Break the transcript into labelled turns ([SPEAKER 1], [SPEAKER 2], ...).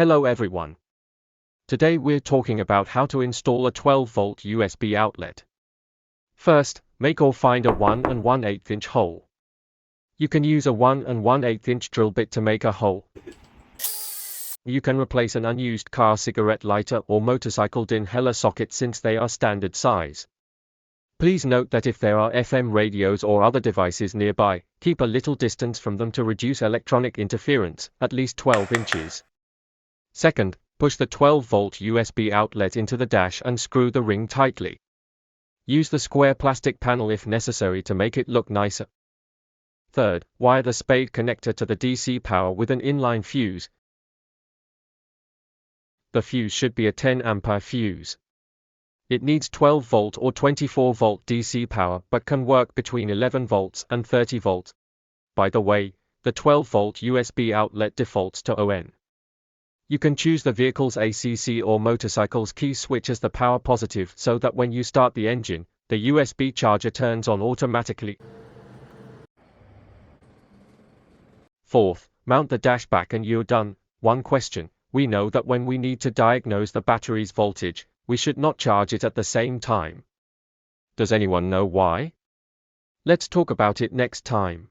[SPEAKER 1] Hello everyone. Today we're talking about how to install a 12-volt USB outlet. First, make or find a 1 1/8 inch hole. You can use a 1 1/8 inch drill bit to make a hole. You can replace an unused car cigarette lighter or motorcycle inhaler socket since they are standard size. Please note that if there are FM radios or other devices nearby, keep a little distance from them to reduce electronic interference, at least 12 inches. Second, push the 12-volt USB outlet into the dash and screw the ring tightly. Use the square plastic panel if necessary to make it look nicer. Third, wire the spade connector to the DC power with an inline fuse. The fuse should be a 10 ampere fuse. It needs 12-volt or 24-volt DC power but can work between 11 volts and 30 volts. By the way, the 12-volt USB outlet defaults to ON. You can choose the vehicle's ACC or motorcycle's key switch as the power positive so that when you start the engine, the USB charger turns on automatically. Fourth, mount the dash back and you're done. One question: we know that when we need to diagnose the battery's voltage, we should not charge it at the same time. Does anyone know why? Let's talk about it next time.